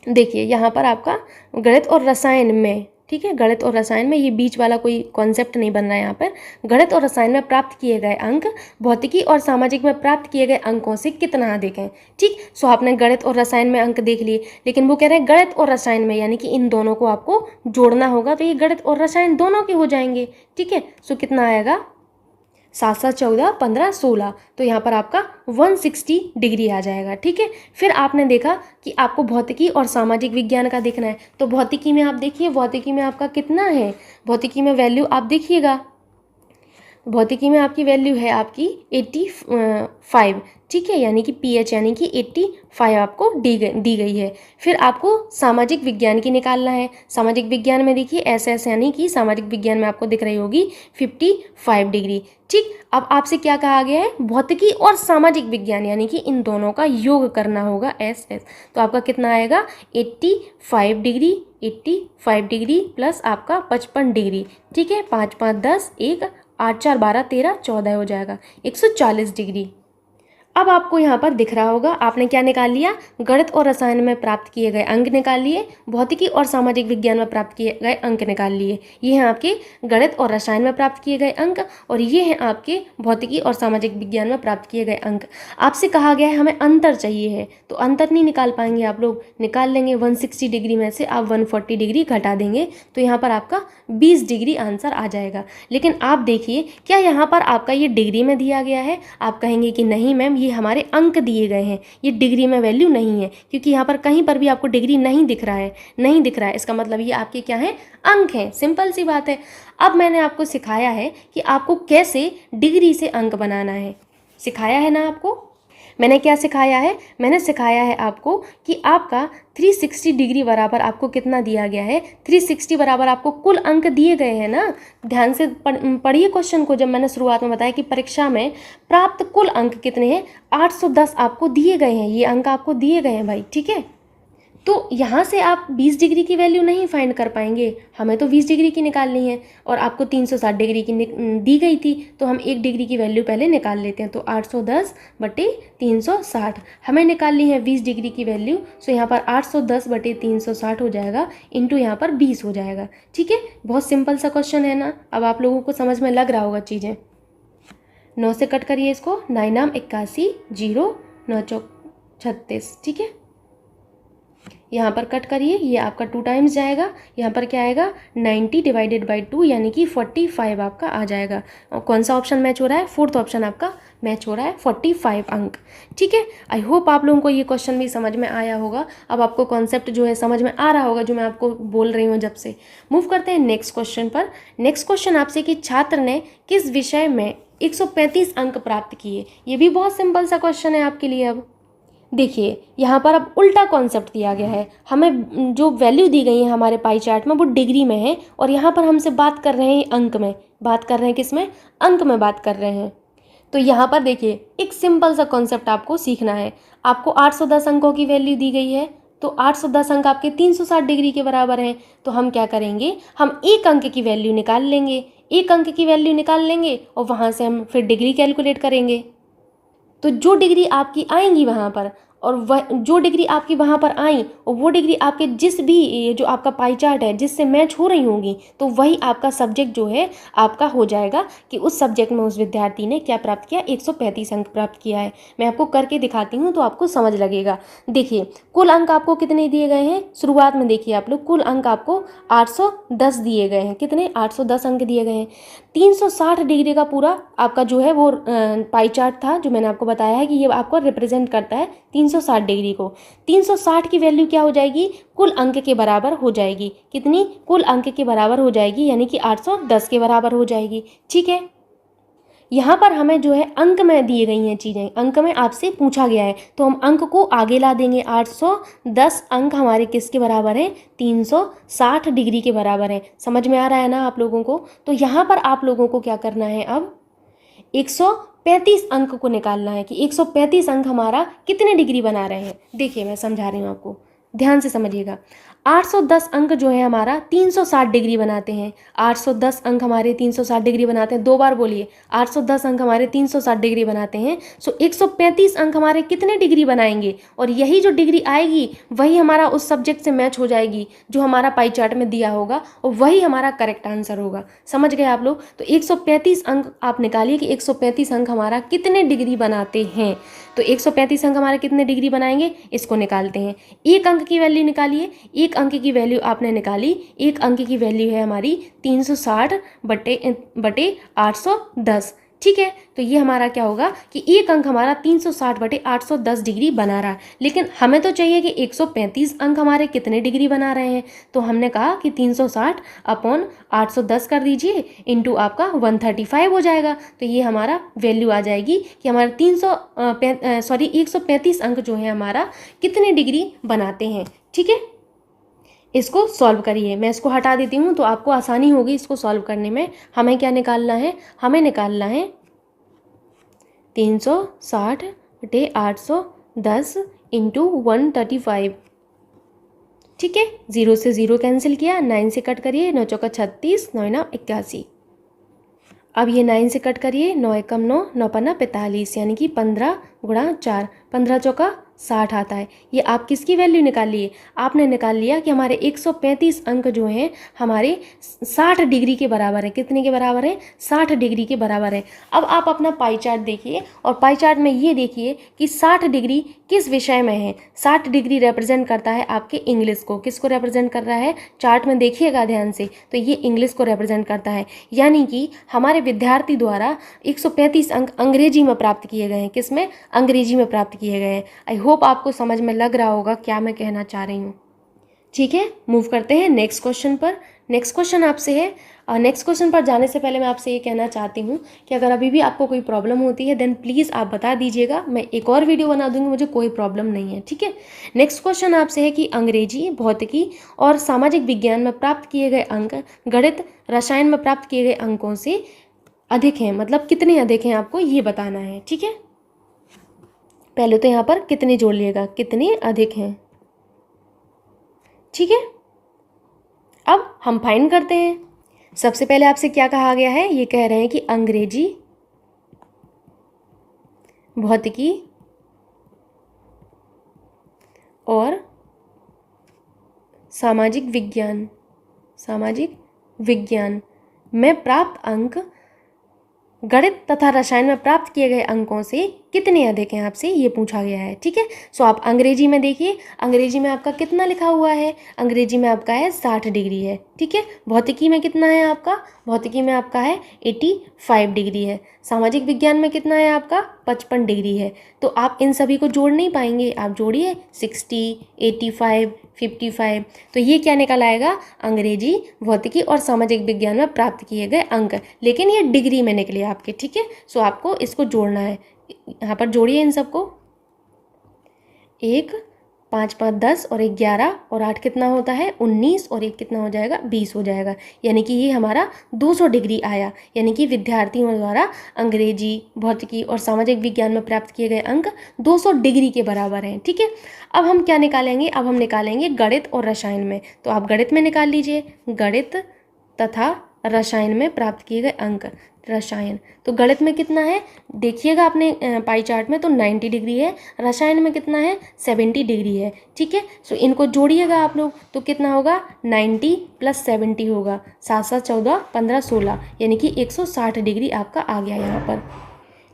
S1: देखिए यहाँ पर आपका गणित और रसायन में, ठीक है, गणित और रसायन में ये बीच वाला कोई कॉन्सेप्ट नहीं बन रहा है यहाँ पर। गणित और रसायन में प्राप्त किए गए अंक भौतिकी और सामाजिक में प्राप्त किए गए अंकों से कितना अधिक है, ठीक। सो आपने गणित और रसायन में अंक देख लिए, लेकिन वो कह रहे हैं गणित और रसायन में, यानी कि इन दोनों को आपको जोड़ना होगा। तो ये गणित और रसायन दोनों के हो जाएंगे, ठीक है। सो कितना आएगा, 7 7 14 15 16, तो यहाँ पर आपका 160 डिग्री आ जाएगा, ठीक है। फिर आपने देखा कि आपको भौतिकी और सामाजिक विज्ञान का देखना है। तो भौतिकी में आप देखिए, भौतिकी में आपका कितना है, भौतिकी में वैल्यू आप देखिएगा, भौतिकी में आपकी वैल्यू है आपकी 85, ठीक है, यानी कि पीएच यानी कि 85 आपको दी गई है। फिर आपको सामाजिक विज्ञान की निकालना है। सामाजिक विज्ञान में देखिए SS यानी कि सामाजिक विज्ञान में आपको दिख रही होगी 55 डिग्री, ठीक। अब आपसे क्या कहा गया है, भौतिकी और सामाजिक विज्ञान यानी कि इन दोनों का योग करना होगा SS। तो आपका कितना आएगा, 85 डिग्री, 85 डिग्री प्लस आपका 55 डिग्री, ठीक है। 5 5 10, 1 8 4 12 13 14 हो जाएगा, 140 डिग्री। अब आपको यहाँ पर दिख रहा होगा, आपने क्या निकाल लिया, गणित और रसायन में प्राप्त किए गए अंक निकाल लिए, भौतिकी और सामाजिक विज्ञान में प्राप्त किए गए अंक निकाल लिए। ये हैं आपके गणित और रसायन में प्राप्त किए गए अंक, और ये हैं आपके भौतिकी और सामाजिक विज्ञान में प्राप्त किए गए अंक। आपसे कहा गया है हमें अंतर चाहिए है, तो अंतर नहीं निकाल पाएंगे आप लोग, निकाल लेंगे 160 डिग्री में से आप 140 डिग्री घटा देंगे, तो यहाँ पर आपका 20 डिग्री आंसर आ जाएगा। लेकिन आप देखिए, क्या यहाँ पर आपका ये डिग्री में दिया गया है? आप कहेंगे कि नहीं मैम, ये हमारे अंक दिए गए हैं, ये डिग्री में वैल्यू नहीं है, क्योंकि यहाँ पर कहीं पर भी आपको डिग्री नहीं दिख रहा है, इसका मतलब ये आपके क्या है, अंक हैं। सिंपल सी बात है। अब मैंने आपको सिखाया है कि आपको कैसे डिग्री से अंक बनाना है, सिखाया है ना आपको। मैंने क्या सिखाया है, मैंने सिखाया है आपको कि आपका 360 डिग्री बराबर आपको कितना दिया गया है, 360 बराबर आपको कुल अंक दिए गए हैं ना। ध्यान से पढ़िए क्वेश्चन को। जब मैंने शुरुआत में बताया कि परीक्षा में प्राप्त कुल अंक कितने हैं, 810 आपको दिए गए हैं, ये अंक आपको दिए गए हैं भाई, ठीक है। तो यहाँ से आप 20 डिग्री की वैल्यू नहीं फाइंड कर पाएंगे, हमें तो 20 डिग्री की निकालनी है और आपको 360 डिग्री की दी गई थी, तो हम 1 डिग्री की वैल्यू पहले निकाल लेते हैं। तो 810 बटे 360 हमें निकालनी है 20 डिग्री की वैल्यू। सो यहाँ पर 810 बटे 360 हो जाएगा, इंटू यहाँ पर 20 हो जाएगा। ठीक है, बहुत सिंपल सा क्वेश्चन है ना। अब आप लोगों को समझ में लग रहा होगा चीज़ें। 9 से कट करिए इसको, 9 नाम 81, 0 9 चौक 36। ठीक है, यहाँ पर कट करिए, ये आपका 2 टाइम्स जाएगा। यहाँ पर क्या आएगा, 90 डिवाइडेड बाई 2 यानी कि 45 आपका आ जाएगा। और कौन सा ऑप्शन मैच हो रहा है, फोर्थ ऑप्शन आपका मैच हो रहा है, 45 अंक। ठीक है, आई होप आप लोगों को ये क्वेश्चन भी समझ में आया होगा। अब आपको कॉन्सेप्ट जो है समझ में आ रहा होगा जो मैं आपको बोल रही हूँ जब से। मूव करते हैं नेक्स्ट क्वेश्चन पर। नेक्स्ट क्वेश्चन आपसे कि छात्र ने किस विषय में 135 अंक प्राप्त किए। ये भी बहुत सिंपल सा क्वेश्चन है आपके लिए। अब देखिए, यहाँ पर अब उल्टा कॉन्सेप्ट दिया गया है। हमें जो वैल्यू दी गई है हमारे पाई चार्ट में वो डिग्री में है, और यहाँ पर हमसे बात कर रहे हैं अंक में। बात कर रहे हैं किस में, अंक में बात कर रहे हैं। तो यहाँ पर देखिए, एक सिंपल सा कॉन्सेप्ट आपको सीखना है। आपको 810 अंकों की वैल्यू दी गई है, तो 810 अंक आपके 360 डिग्री के बराबर हैं। तो हम क्या करेंगे, हम एक अंक की वैल्यू निकाल लेंगे। एक अंक की वैल्यू निकाल लेंगे और वहाँ से हम फिर डिग्री कैलकुलेट करेंगे। तो जो डिग्री आपकी आएंगी वहाँ पर, और वह जो डिग्री आपकी वहाँ पर आई, और वो डिग्री आपके जिस भी ये जो आपका पाई चार्ट है जिससे मैच हो रही होंगी, तो वही आपका सब्जेक्ट जो है आपका हो जाएगा कि उस सब्जेक्ट में उस विद्यार्थी ने क्या प्राप्त किया, 135 अंक प्राप्त किया है। मैं आपको करके दिखाती हूँ तो आपको समझ लगेगा। देखिए, कुल अंक आपको कितने दिए गए हैं, शुरुआत में देखिए आप लोग, कुल अंक आपको 810 दिए गए हैं। कितने, 810 अंक दिए गए हैं। 360 डिग्री का पूरा आपका जो है वो पाई चार्ट था, जो मैंने आपको बताया है कि ये आपको रिप्रेजेंट करता है 360 डिग्री को। 360 की वैल्यू क्या हो जाएगी, कुल अंक के बराबर हो जाएगी। कितनी, कुल अंक के बराबर हो जाएगी, यानी कि 810 के बराबर हो जाएगी। ठीक है, यहाँ पर हमें जो है अंक में दिए गई हैं चीज़ें, अंक में आपसे पूछा गया है, तो हम अंक को आगे ला देंगे। 810 अंक हमारे किसके बराबर हैं, 360 डिग्री के बराबर हैं। समझ में आ रहा है ना आप लोगों को। तो यहाँ पर आप लोगों को क्या करना है, अब 135 अंक को निकालना है कि 135 अंक हमारा कितने डिग्री बना रहे हैं। देखिए, मैं समझा रही हूँ आपको, ध्यान से समझिएगा। 810 अंक जो है हमारा 360 डिग्री बनाते हैं। 810 अंक हमारे 360 डिग्री बनाते हैं। 2 बार बोलिए, 810 अंक हमारे 360 डिग्री बनाते हैं। सो 135 अंक हमारे कितने डिग्री बनाएंगे, और यही जो डिग्री आएगी वही हमारा उस सब्जेक्ट से मैच हो जाएगी जो हमारा पाई चार्ट में दिया होगा, और वही हमारा करेक्ट आंसर होगा। समझ गए आप लोग। तो 135 अंक आप निकालिए कि 135 अंक हमारा कितने डिग्री बनाते हैं। तो 135 अंक हमारे कितने डिग्री बनाएंगे, इसको निकालते हैं। एक अंक की वैल्यू निकालिए। एक अंक की वैल्यू आपने निकाली, एक अंक की वैल्यू है हमारी 360 बटे 810। ठीक है, तो ये हमारा क्या होगा कि एक अंक हमारा 360 बटे 810 डिग्री बना रहा है। लेकिन हमें तो चाहिए कि 135 अंक हमारे कितने डिग्री बना रहे हैं। तो हमने कहा कि 360 अपॉन 810 कर दीजिए, इंटू आपका 135 हो जाएगा। तो ये हमारा वैल्यू आ जाएगी कि हमारे 135 अंक जो है हमारा कितने डिग्री बनाते हैं। ठीक है, इसको सॉल्व करिए। मैं इसको हटा देती हूँ तो आपको आसानी होगी इसको सॉल्व करने में। हमें क्या निकालना है, हमें निकालना है 360 बटे 810 इंटू 135। ठीक है, 0 से 0 कैंसिल किया, 9 से कट करिए, 9 चौका 36, 9 9 81। अब ये 9 से कट करिए, 9 एकम 9, 9 पन्ना 45, यानी कि 15 गुणा 4, 15 चौका 60 आता है। ये आप किसकी वैल्यू निकाल लिए, आपने निकाल लिया कि हमारे 135 अंक जो हैं हमारे 60 डिग्री के बराबर है। कितने के बराबर है, 60 डिग्री के बराबर है। अब आप अपना पाई चार्ट देखिए, और पाई चार्ट में ये देखिए कि 60 डिग्री किस विषय में है। 60 डिग्री रिप्रेजेंट करता है आपके इंग्लिश को। किसको रिप्रेजेंट कर रहा है, चार्ट में देखिएगा ध्यान से, तो ये इंग्लिश को रिप्रेजेंट करता है। यानी कि हमारे विद्यार्थी द्वारा 135 अंक अंग्रेजी में प्राप्त किए गए हैं। किस में, अंग्रेजी में प्राप्त किए गए हैं। आई होप आपको समझ में लग रहा होगा क्या मैं कहना चाह रही हूँ। ठीक है, मूव करते हैं नेक्स्ट क्वेश्चन पर। नेक्स्ट क्वेश्चन आपसे है, नेक्स्ट क्वेश्चन पर जाने से पहले मैं आपसे ये कहना चाहती हूँ कि अगर अभी भी आपको कोई प्रॉब्लम होती है देन प्लीज़ आप बता दीजिएगा, मैं एक और वीडियो बना दूँगी, मुझे कोई प्रॉब्लम नहीं है। ठीक है, नेक्स्ट क्वेश्चन आपसे है कि अंग्रेजी, भौतिकी और सामाजिक विज्ञान में प्राप्त किए गए अंक गणित, रसायन में प्राप्त किए गए अंकों से अधिक हैं। मतलब कितने अधिक हैं आपको ये बताना है। ठीक है, पहले तो यहाँ पर कितने जोड़ लिएगा, कितने अधिक हैं। ठीक है, अब हम फाइंड करते हैं। सबसे पहले आपसे क्या कहा गया है, ये कह रहे हैं कि अंग्रेजी, भौतिकी और सामाजिक विज्ञान में प्राप्त अंक गणित तथा रसायन में प्राप्त किए गए अंकों से कितने अधिक हैं, आपसे ये पूछा गया है। ठीक है, सो आप अंग्रेजी में देखिए, अंग्रेजी में आपका कितना लिखा हुआ है, अंग्रेजी में आपका है 60 डिग्री है। ठीक है, भौतिकी में कितना है आपका, भौतिकी में आपका है 85 डिग्री है। सामाजिक विज्ञान में कितना है आपका 55 डिग्री है। तो आप इन सभी को जोड़ नहीं पाएंगे, आप जोड़िए 60, 85, 55, तो ये क्या निकल आएगा, अंग्रेजी, भौतिकी और सामाजिक विज्ञान में प्राप्त किए गए अंक, लेकिन ये डिग्री में निकले आपके। ठीक है, सो आपको इसको जोड़ना है, यहाँ पर जोड़िए इन सबको, 1, 5, 5, 10 और 1 11 और 8 कितना होता है 19 और 1 कितना हो जाएगा 20 हो जाएगा, यानी कि ये हमारा 200 डिग्री आया। यानी कि विद्यार्थियों द्वारा अंग्रेजी, भौतिकी और सामाजिक विज्ञान में प्राप्त किए गए अंक 200 डिग्री के बराबर हैं। ठीक है, अब हम क्या निकालेंगे, अब हम निकालेंगे गणित और रसायन में। तो आप गणित में निकाल लीजिए, गणित तथा रसायन में प्राप्त किए गए अंक, रसायन, तो गणित में कितना है देखिएगा आपने पाई चार्ट में, तो 90 डिग्री है, रसायन में कितना है 70 डिग्री है। ठीक है, सो इनको जोड़िएगा आप लोग, तो कितना होगा 90 + 70 होगा, 7 7 14 15 16, यानी कि 160 डिग्री आपका आ गया यहाँ पर।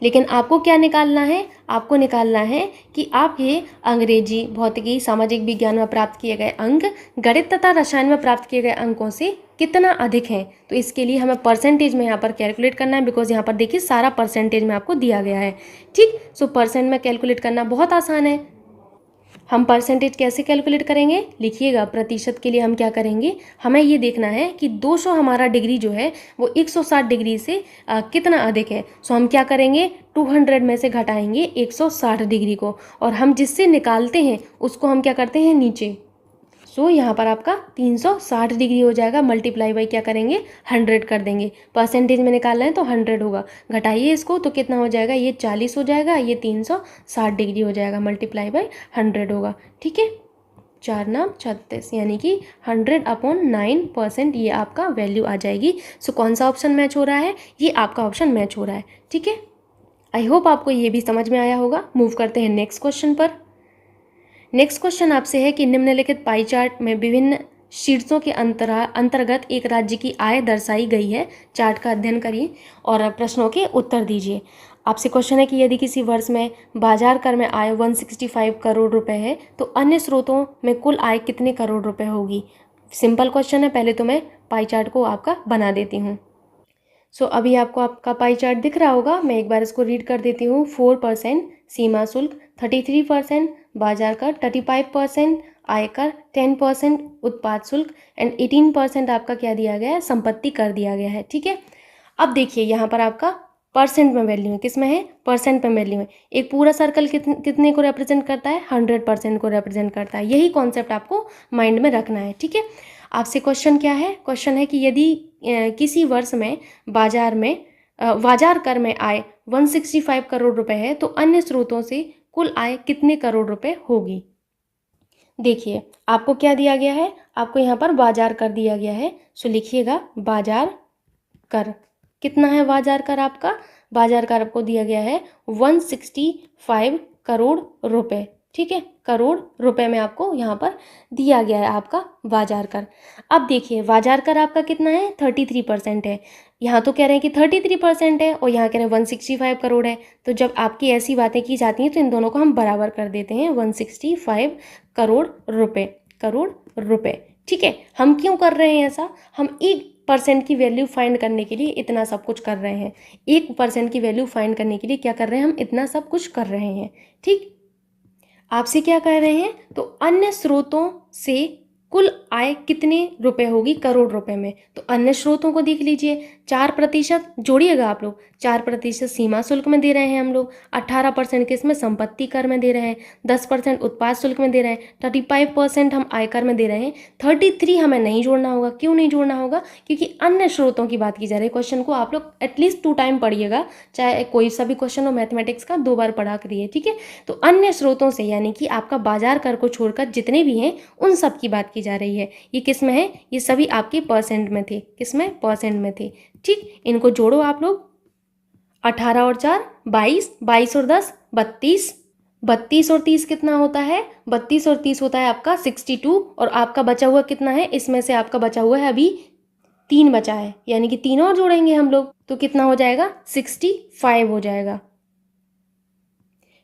S1: लेकिन आपको क्या निकालना है, आपको निकालना है कि आप ये अंग्रेजी, भौतिकी, सामाजिक विज्ञान में प्राप्त किए गए अंक गणित तथा रसायन में प्राप्त किए गए अंकों से कितना अधिक हैं। तो इसके लिए हमें परसेंटेज में यहाँ पर कैलकुलेट करना है, बिकॉज यहाँ पर देखिए सारा परसेंटेज में आपको दिया गया है। ठीक, सो परसेंट में कैलकुलेट करना बहुत आसान है। हम परसेंटेज कैसे कैलकुलेट करेंगे, लिखिएगा, प्रतिशत के लिए हम क्या करेंगे, हमें ये देखना है कि 200 हमारा डिग्री जो है वो 160 डिग्री से कितना अधिक है। सो हम क्या करेंगे, 200 में से घटाएंगे 160 डिग्री को, और हम जिससे निकालते हैं उसको हम क्या करते हैं नीचे। सो यहाँ पर आपका 360 डिग्री हो जाएगा, मल्टीप्लाई बाई क्या करेंगे 100 कर देंगे, परसेंटेज में निकालना है तो 100 होगा, घटाइए इसको तो कितना हो जाएगा, ये 40 हो जाएगा, ये 360 डिग्री हो जाएगा, मल्टीप्लाई बाई 100 होगा। ठीक है, 4 9 36, यानी कि 100/9% ये आपका वैल्यू आ जाएगी। सो कौन सा ऑप्शन मैच हो रहा है, ये आपका ऑप्शन मैच हो रहा है। ठीक है, आई होप आपको ये भी समझ में आया होगा। मूव करते हैं नेक्स्ट क्वेश्चन पर। नेक्स्ट क्वेश्चन आपसे है कि निम्नलिखित पाई चार्ट में विभिन्न शीर्षों के अंतर्गत एक राज्य की आय दर्शाई गई है। चार्ट का अध्ययन करिए और प्रश्नों के उत्तर दीजिए। आपसे क्वेश्चन है कि यदि किसी वर्ष में बाजार कर में आय 165 करोड़ रुपए है तो अन्य स्रोतों में कुल आय कितने करोड़ रुपए होगी। सिंपल क्वेश्चन है, पहले तो मैं पाई चार्ट को आपका बना देती हूँ। सो अभी आपको आपका पाई चार्ट दिख रहा होगा, मैं एक बार इसको रीड कर देती हूँ। 4% सीमा शुल्क, 33% बाजार कर, 35% आयकर, 10% उत्पाद शुल्क एंड 18% आपका क्या दिया गया है, संपत्ति कर दिया गया है। ठीक है, अब देखिए यहाँ पर आपका परसेंट में वैल्यू है, किस में है, परसेंट में वैल्यू है। एक पूरा सर्कल कितने को रिप्रेजेंट करता है, 100% को रिप्रेजेंट करता है। यही कॉन्सेप्ट आपको माइंड में रखना है। ठीक है, आपसे क्वेश्चन क्या है, क्वेश्चन है कि यदि किसी वर्ष में बाजार कर में आय 165 करोड़ रुपए है तो अन्य स्रोतों से कुल आय कितने करोड़ रुपए होगी। देखिए आपको क्या दिया गया है, आपको यहाँ पर बाजार कर दिया गया है। सो लिखिएगा बाजार कर, कितना है बाजार कर आपका, बाजार कर आपको दिया गया है 165 करोड़ रुपए। ठीक है, करोड़ रुपए में आपको यहाँ पर दिया गया है आपका बाजार कर। अब देखिए बाजार कर आपका कितना है, 33% है। यहाँ तो कह रहे हैं कि 33% है और यहाँ कह रहे हैं 165 करोड़ है। तो जब आपकी ऐसी बातें की जाती हैं तो इन दोनों को हम बराबर कर देते हैं, 165 करोड़ रुपए। ठीक है, हम क्यों कर रहे हैं ऐसा, हम 1% की वैल्यू फाइंड करने के लिए इतना सब कुछ कर रहे हैं। 1% की वैल्यू फाइंड करने के लिए क्या कर रहे हैं, हम इतना सब कुछ कर रहे हैं। ठीक, आपसे क्या कह रहे हैं, तो अन्य स्रोतों से कुल आय कितने रुपए होगी करोड़ रुपए में। तो अन्य स्रोतों को देख लीजिए, 4% जोड़िएगा आप लोग, 4% सीमा शुल्क में दे रहे हैं हम लोग, 18% के इसमें संपत्ति कर में दे रहे हैं, 10% उत्पाद शुल्क में दे रहे हैं, 35% हम आयकर में दे रहे हैं, 33 हमें नहीं जोड़ना होगा। क्यों नहीं जोड़ना होगा, क्योंकि अन्य स्रोतों की बात की जा रही है। क्वेश्चन को आप लोग एटलीस्ट 2 टाइम पढ़िएगा, चाहे कोई सा भी क्वेश्चन हो मैथमेटिक्स का, 2 बार पढ़ा करिए। ठीक है, तो अन्य स्रोतों से यानी कि आपका बाजार कर को छोड़कर जितने भी हैं उन सब की बात की जा रही है। ये किस में है? ये सभी आपके परसेंट में थे। किस में? परसेंट में थे। ठीक, इनको जोड़ो आप लोग। 18 और 4 22, 22 और 10 32, 32 और 30 कितना होता है? 32 और 30 होता है आपका 62, और आपका बचा हुआ कितना है? इसमें से आपका बचा हुआ है अभी 3 बचा है, यानी कि 3 और जोड़ेंगे हम लोग तो कितना हो जाएगा? 65 हो जाएगा।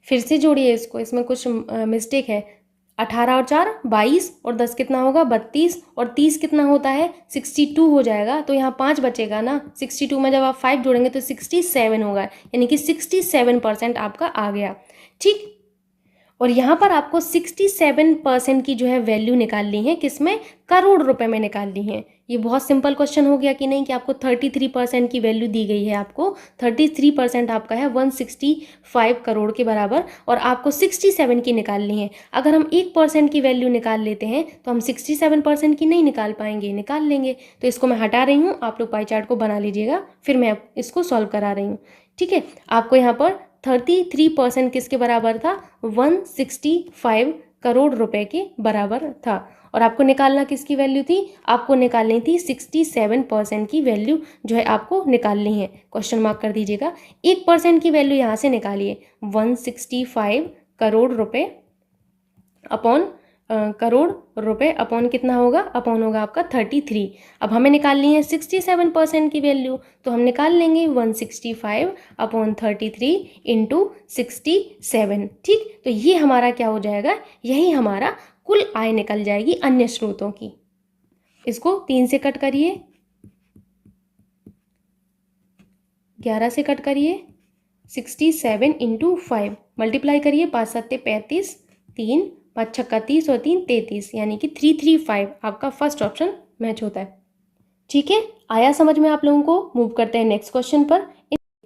S1: फिर से जोड़िए इसको, इसमें कुछ मिस्टेक है। 18 और 4 22, और 10 कितना होगा? 32, और 30 कितना होता है? 62 हो जाएगा। तो यहाँ 5 बचेगा ना। 62 में जब आप 5 जोड़ेंगे तो 67 होगा, यानी कि 67% आपका आ गया। ठीक, और यहाँ पर आपको 67% की जो है वैल्यू निकालनी है। किसमें? करोड़ रुपए में निकालनी है। ये बहुत सिंपल क्वेश्चन हो गया कि नहीं, कि आपको 33% की वैल्यू दी गई है। आपको 33% आपका है 165 करोड़ के बराबर, और आपको 67 की निकालनी है। अगर हम 1% की वैल्यू निकाल लेते हैं तो हम 67% की नहीं निकाल पाएंगे। निकाल लेंगे, तो इसको मैं हटा रही हूँ। आप लोग पाई चार्ट को बना लीजिएगा, फिर मैं इसको सॉल्व करा रही हूँ। ठीक है, आपको यहाँ पर 33% किसके बराबर था? 165 करोड़ रुपए के बराबर था। और आपको निकालना किसकी वैल्यू थी? आपको निकालनी थी 67% की वैल्यू जो है आपको निकालनी है। क्वेश्चन मार्क कर दीजिएगा। 1% की वैल्यू यहाँ से निकालिए। 165 करोड़ रुपए अपॉन करोड़ रुपए अपॉन कितना होगा? अपॉन होगा आपका 33। अब हमें निकालनी है 67% की वैल्यू, तो हम निकाल लेंगे 165 अपॉन 33 इंटू 67। ठीक, तो ये हमारा क्या हो जाएगा? यही हमारा कुल आय निकल जाएगी अन्य स्रोतों की। इसको 3 से कट करिए, 11 से कट करिए, 67 इंटू 5 मल्टीप्लाई करिए। 5 सत्ते 35, 3 5 छक्का 30 और 3 33, यानी कि 335 आपका फर्स्ट ऑप्शन मैच होता है। ठीक है, आया समझ में आप लोगों को? मूव करते हैं नेक्स्ट क्वेश्चन पर।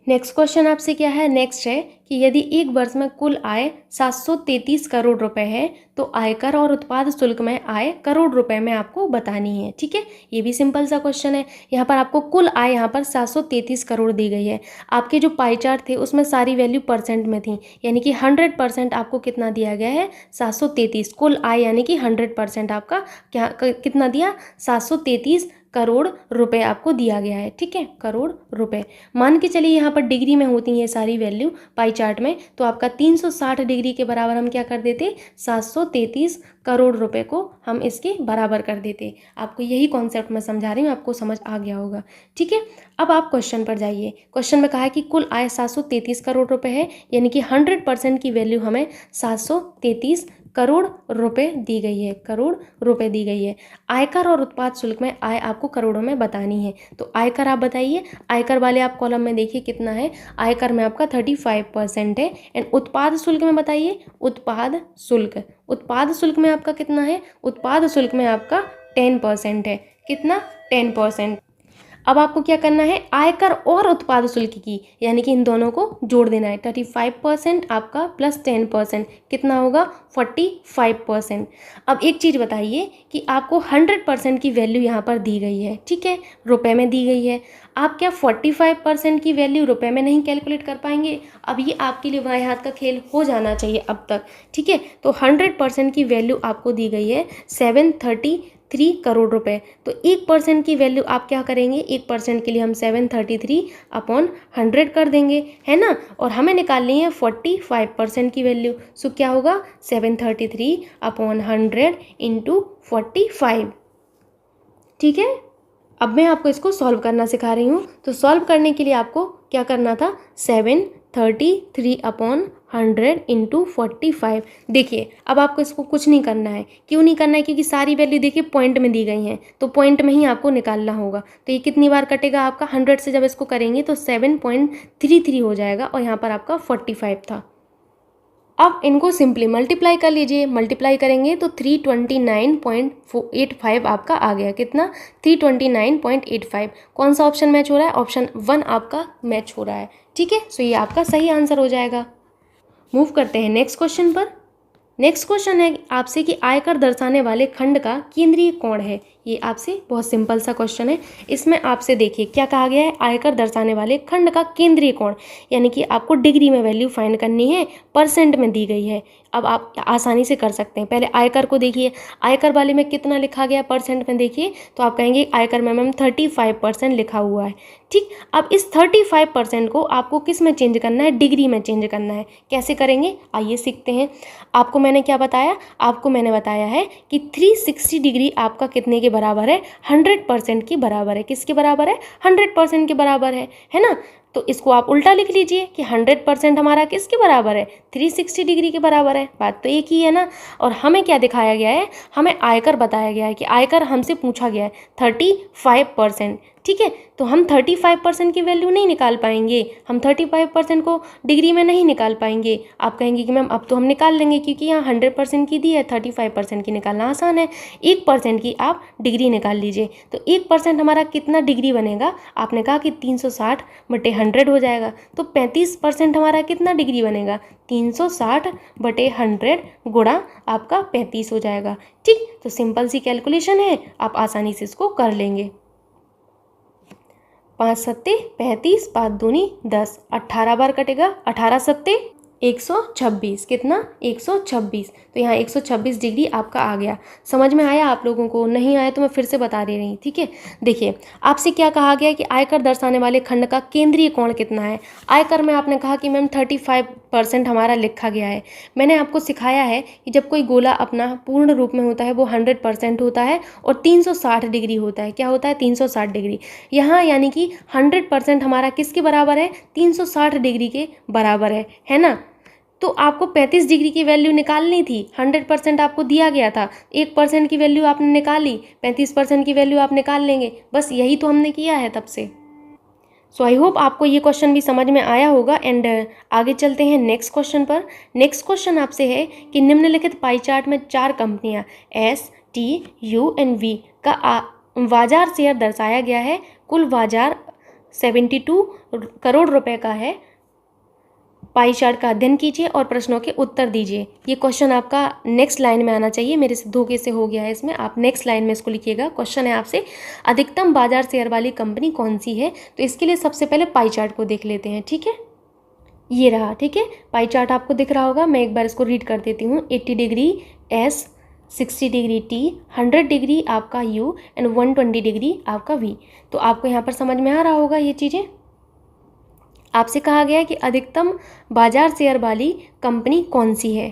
S1: नेक्स्ट क्वेश्चन आपसे क्या है? नेक्स्ट है कि यदि एक वर्ष में कुल आय 733 करोड़ रुपए है तो आयकर और उत्पाद शुल्क में आय करोड़ रुपए में आपको बतानी है। ठीक है, ये भी सिंपल सा क्वेश्चन है। यहाँ पर आपको कुल आय यहाँ पर 733 करोड़ दी गई है। आपके जो पाई चार्ट थे उसमें सारी वैल्यू परसेंट में थी, यानी कि 100% आपको कितना दिया गया है? 733 कुल आय, यानी कि 100% आपका क्या कितना दिया? 733 करोड़ रुपए आपको दिया गया है। ठीक है, करोड़ रुपए। मान के चलिए यहाँ पर डिग्री में होती है सारी वैल्यू पाई चार्ट में, तो आपका 360 डिग्री के बराबर हम क्या कर देते? 733 करोड़ रुपए को हम इसके बराबर कर देते। आपको यही कॉन्सेप्ट मैं समझा रही हूँ, आपको समझ आ गया होगा। ठीक है, अब आप क्वेश्चन पर जाइए। क्वेश्चन में कहा है कि कुल आय 733 करोड़ रुपए है, यानी कि 100% की वैल्यू हमें 733 करोड़ रुपए दी गई है। करोड़ रुपए दी गई है। आयकर और उत्पाद शुल्क में आय आपको करोड़ों में बतानी है, तो आयकर आप बताइए। आयकर वाले आप कॉलम में देखिए कितना है। आयकर में आपका 35% है। एंड उत्पाद शुल्क में बताइए। उत्पाद शुल्क, उत्पाद शुल्क में आपका कितना है? उत्पाद शुल्क में आपका 10% है। कितना? 10%। अब आपको क्या करना है? आयकर और उत्पाद शुल्क की, यानी कि इन दोनों को जोड़ देना है। 35% आपका प्लस 10% कितना होगा? 45%। अब एक चीज़ बताइए कि आपको 100% की वैल्यू यहाँ पर दी गई है। ठीक है, रुपए में दी गई है। आप क्या 45% की वैल्यू रुपए में नहीं कैलकुलेट कर पाएंगे? अब ये आपके लिए बाएं हाथ का खेल हो जाना चाहिए अब तक। ठीक है, तो 100% की वैल्यू आपको दी गई है 733 करोड़ रुपए। तो 1% की वैल्यू आप क्या करेंगे? 1% के लिए हम 733 अपॉन 100 कर देंगे, है ना। और हमें निकालनी है 45% की वैल्यू। सो क्या होगा? 733 अपॉन 100 इंटू 45। ठीक है, अब मैं आपको इसको सॉल्व करना सिखा रही हूँ। तो सॉल्व करने के लिए आपको क्या करना था? 733 अपॉन 100 इंटू 45। देखिए, अब आपको इसको कुछ नहीं करना है। क्यों नहीं करना है? क्योंकि सारी वैल्यू देखिए पॉइंट में दी गई हैं, तो पॉइंट में ही आपको निकालना होगा। तो ये कितनी बार कटेगा आपका? 100 से जब इसको करेंगे तो 7.33 हो जाएगा, और यहाँ पर आपका 45 था। अब इनको सिंपली मल्टीप्लाई कर लीजिए। मल्टीप्लाई करेंगे तो 329.85 आपका आ गया। कितना? 329.85। कौन सा ऑप्शन मैच हो रहा है? ऑप्शन 1 आपका मैच हो रहा है। ठीक है, सो ये आपका सही आंसर हो जाएगा। मूव करते हैं नेक्स्ट क्वेश्चन पर। नेक्स्ट क्वेश्चन है आपसे कि आयकर दर्शाने वाले खंड का केंद्रीय कोण है, ये आपसे बहुत सिंपल सा क्वेश्चन है। इसमें आपसे देखिए क्या कहा गया है, आयकर दर्शाने वाले खंड का केंद्रीय कोण, यानी कि आपको डिग्री में वैल्यू फाइंड करनी है, परसेंट में दी गई है। अब आप आसानी से कर सकते हैं। पहले आयकर को देखिए, आयकर वाले में कितना लिखा गया परसेंट में देखिए, तो आप कहेंगे आयकर में मैम 35% लिखा हुआ है। ठीक, अब इस 35% को आपको किस में चेंज करना है, डिग्री में चेंज करना है। कैसे करेंगे आइए सीखते हैं। आपको मैंने क्या बताया, आपको मैंने बताया है कि 360 डिग्री आपका कितने के बराबर है, 100% के बराबर है। किसके बराबर है, 100% के बराबर है ना। तो इसको आप उल्टा लिख लीजिए कि 100% हमारा किसके बराबर है, 360 डिग्री के बराबर है। बात तो एक ही है ना। और हमें क्या दिखाया गया है, हमें आयकर बताया गया है कि आयकर हमसे पूछा गया है 35%। ठीक है, तो हम 35% की वैल्यू नहीं निकाल पाएंगे, हम 35% को डिग्री में नहीं निकाल पाएंगे। आप कहेंगे कि मैम अब तो हम निकाल लेंगे क्योंकि यहाँ 100% की दी है, 35% की निकालना आसान है। 1% की आप डिग्री निकाल लीजिए। तो 1% हमारा कितना डिग्री बनेगा, आपने कहा कि 360/100 हो जाएगा। तो 35% हमारा कितना डिग्री बनेगा, 360/100 गुणा आपका 35 हो जाएगा। ठीक, तो सिंपल सी कैलकुलेशन है, आप आसानी से इसको कर लेंगे। 5 सत्ते 35, 5 दूनी 10, 18 बार कटेगा, 18 सत्ते 126, कितना 126। तो यहाँ 126 डिग्री आपका आ गया। समझ में आया आप लोगों को, नहीं आया तो मैं फिर से बता दे रही। ठीक है, देखिए आपसे क्या कहा गया कि आयकर दर्शाने वाले खंड का केंद्रीय कोण कितना है। आयकर में आपने कहा कि मैम 35% हमारा लिखा गया है। मैंने आपको सिखाया है कि जब कोई गोला अपना पूर्ण रूप में होता है वो 100% होता है और 360 डिग्री होता है। क्या होता है, 360 डिग्री। यहाँ यानी कि 100% हमारा किसके बराबर है, 360 डिग्री के बराबर है ना। तो आपको 35 डिग्री की वैल्यू निकालनी थी, 100% आपको दिया गया था, 1% की वैल्यू आपने निकाली, 35% की वैल्यू आप निकाल लेंगे। बस यही तो हमने किया है तब से। सो आई होप आपको ये क्वेश्चन भी समझ में आया होगा। एंड आगे चलते हैं नेक्स्ट क्वेश्चन पर। नेक्स्ट क्वेश्चन आपसे है कि निम्नलिखित पाई चार्ट में 4 कंपनियां STUNV का बाजार शेयर दर्शाया गया है। कुल बाजार 72 करोड़ रुपए का है। पाई चार्ट का अध्ययन कीजिए और प्रश्नों के उत्तर दीजिए। ये क्वेश्चन आपका नेक्स्ट लाइन में आना चाहिए, मेरे से धोखे से हो गया है इसमें, आप नेक्स्ट लाइन में इसको लिखिएगा। क्वेश्चन है आपसे, अधिकतम बाजार शेयर वाली कंपनी कौन सी है। तो इसके लिए सबसे पहले पाई चार्ट को देख लेते हैं। ठीक है, ये रहा। ठीक है, पाई चार्ट आपको दिख रहा होगा, मैं एक बार इसको रीड कर देती हूँ। 80 degree S, 60 degree T, 100 degree आपका U एंड 120 डिग्री आपका V। तो आपको यहाँ पर समझ में आ रहा होगा ये चीज़ें। आपसे कहा गया है कि अधिकतम बाजार शेयर वाली कंपनी कौन सी है।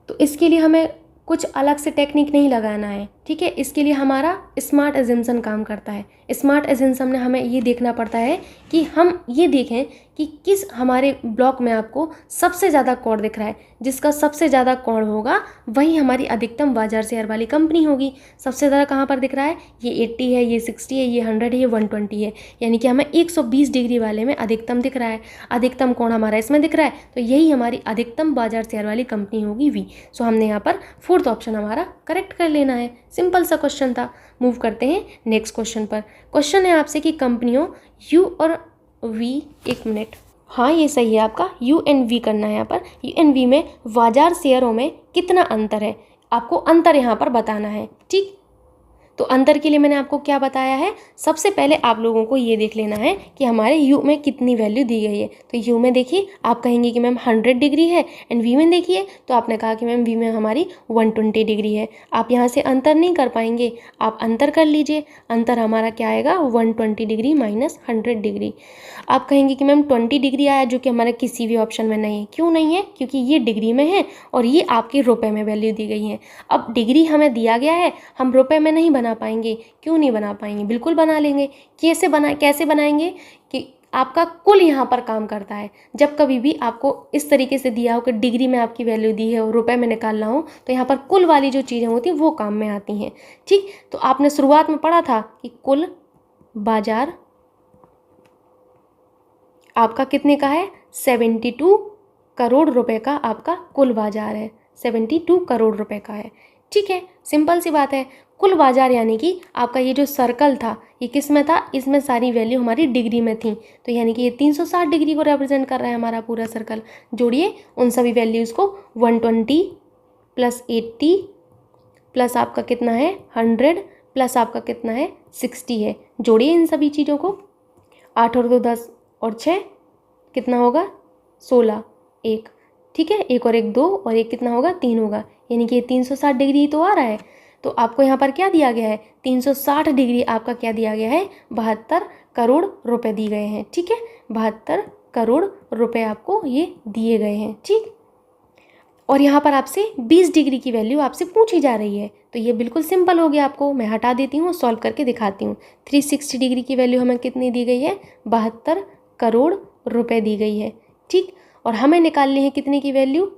S1: तो इसके लिए हमें कुछ अलग से टेक्निक नहीं लगाना है। ठीक है, इसके लिए हमारा स्मार्ट एजम्पशन काम करता है। स्मार्ट एजम्पशन में हमें ये देखना पड़ता है कि हम ये देखें कि किस हमारे ब्लॉक में आपको सबसे ज़्यादा कोण दिख रहा है। जिसका सबसे ज़्यादा कोण होगा वही हमारी अधिकतम बाजार शेयर वाली कंपनी होगी। सबसे ज़्यादा कहाँ पर दिख रहा है, ये 80 है, ये 60 है, ये 100 है, ये 120 है, यानी कि हमें 120 डिग्री वाले में अधिकतम दिख रहा है। अधिकतम कोण हमारा इसमें दिख रहा है, तो यही हमारी अधिकतम बाजार शेयर वाली कंपनी होगी V। सो हमने यहाँ पर 4th ऑप्शन हमारा करेक्ट कर लेना है। सिंपल सा क्वेश्चन था। मूव करते हैं नेक्स्ट क्वेश्चन पर। क्वेश्चन है आपसे कि कंपनियों U और V, एक मिनट, हाँ ये सही है आपका, UNV करना है यहाँ पर। UNV में बाजार शेयरों में कितना अंतर है, आपको अंतर यहाँ पर बताना है। ठीक, तो अंतर के लिए मैंने आपको क्या बताया है, सबसे पहले आप लोगों को ये देख लेना है कि हमारे U में कितनी वैल्यू दी गई है। तो U में देखिए, आप कहेंगे कि मैम 100 डिग्री है, एंड V में देखिए तो आपने कहा कि मैम V में हमारी 120 डिग्री है। आप यहाँ से अंतर नहीं कर पाएंगे, आप अंतर कर लीजिए। अंतर हमारा क्या आएगा, 120 डिग्री माइनस 100 डिग्री। आप कहेंगे कि मैम 20 डिग्री आया, जो कि हमारे किसी भी ऑप्शन में नहीं है। क्यों नहीं है, क्योंकि ये डिग्री में है और ये आपके रुपए में वैल्यू दी गई है। अब डिग्री हमें दिया गया है, हम रुपए में नहीं बना पाएंगे। क्यों नहीं बना पाएंगे, बिल्कुल बना लेंगे। कैसे बनाएंगे कि आपका कुल यहाँ पर काम करता है। जब कभी भी आपको इस तरीके से दिया हो कि डिग्री में आपकी वैल्यू दी है और रुपए में निकालना हो, तो यहाँ पर कुल वाली जो चीज़ें होती हैं वो काम में आती हैं। ठीक, तो आपने शुरुआत में पढ़ा था कि कुल बाजार आपका कितने का है, 72 करोड़ रुपए का आपका कुल बाजार है, 72 करोड़ रुपए का है। ठीक है, सिंपल सी बात है। कुल बाजार यानी कि आपका ये जो सर्कल था ये किस में था, इसमें सारी वैल्यू हमारी डिग्री में थी। तो यानी कि ये 360 डिग्री को रिप्रेजेंट कर रहा है हमारा पूरा सर्कल। जोड़िए उन सभी वैल्यूज़ को, 120 प्लस 80 प्लस आपका कितना है 100 प्लस आपका कितना है 60 है। जोड़िए इन सभी चीज़ों को, 8 और 2 10 और 6 कितना होगा 16, 1 ठीक है, 1 और 1 2 और 1 कितना होगा 3 होगा, यानी कि 360 डिग्री तो आ रहा है। तो आपको यहाँ पर क्या दिया गया है 360 डिग्री, आपका क्या दिया गया है 72 करोड़ रुपए दिए गए हैं। ठीक है, 72 करोड़ रुपए आपको ये दिए गए हैं। ठीक, और यहाँ पर आपसे 20 डिग्री की वैल्यू आपसे पूछी जा रही है, तो ये बिल्कुल सिंपल हो गया। आपको मैं हटा देती हूँ, सॉल्व करके दिखाती हूँ। 360 डिग्री की वैल्यू हमें कितनी दी गई है 72 करोड़ रुपए दी गई है। ठीक, और हमें निकालनी है कितने की वैल्यू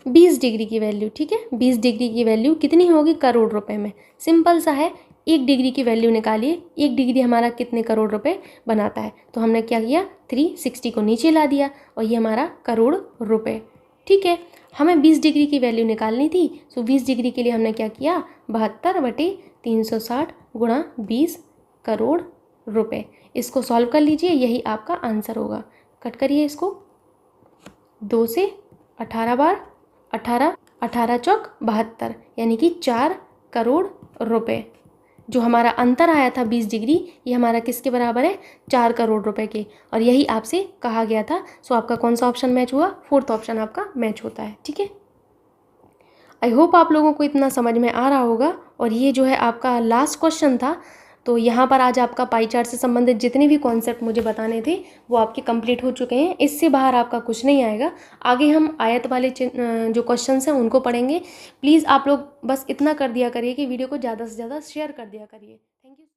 S1: 20 डिग्री की वैल्यू। ठीक है, 20 डिग्री की वैल्यू कितनी होगी करोड़ रुपए में, सिंपल सा है। 1 डिग्री की वैल्यू निकालिए, 1 डिग्री हमारा कितने करोड़ रुपए बनाता है, तो हमने क्या किया 360 को नीचे ला दिया और ये हमारा करोड़ रुपए। ठीक है, हमें 20 डिग्री की वैल्यू निकालनी थी, तो 20 डिग्री के लिए हमने क्या किया 72/360 गुणा 20 करोड़ रुपए। इसको सॉल्व कर लीजिए, यही आपका आंसर होगा। कट करिए इसको, 2 से 18 बार 18, 18 चौक 72, यानी कि 4 करोड़ रुपए। जो हमारा अंतर आया था 20 डिग्री, ये हमारा किसके बराबर है 4 करोड़ रुपए के, और यही आपसे कहा गया था। सो आपका कौन सा ऑप्शन मैच हुआ, 4th ऑप्शन आपका मैच होता है। ठीक है, आई होप आप लोगों को इतना समझ में आ रहा होगा। और ये जो है आपका लास्ट क्वेश्चन था, तो यहाँ पर आज आपका पाई चार्ट से संबंधित जितने भी कॉन्सेप्ट मुझे बताने थे वो आपके कंप्लीट हो चुके हैं। इससे बाहर आपका कुछ नहीं आएगा। आगे हम आयत वाले जो क्वेश्चंस हैं उनको पढ़ेंगे। प्लीज़ आप लोग बस इतना कर दिया करिए कि वीडियो को ज़्यादा से ज़्यादा शेयर कर दिया करिए। Thank you.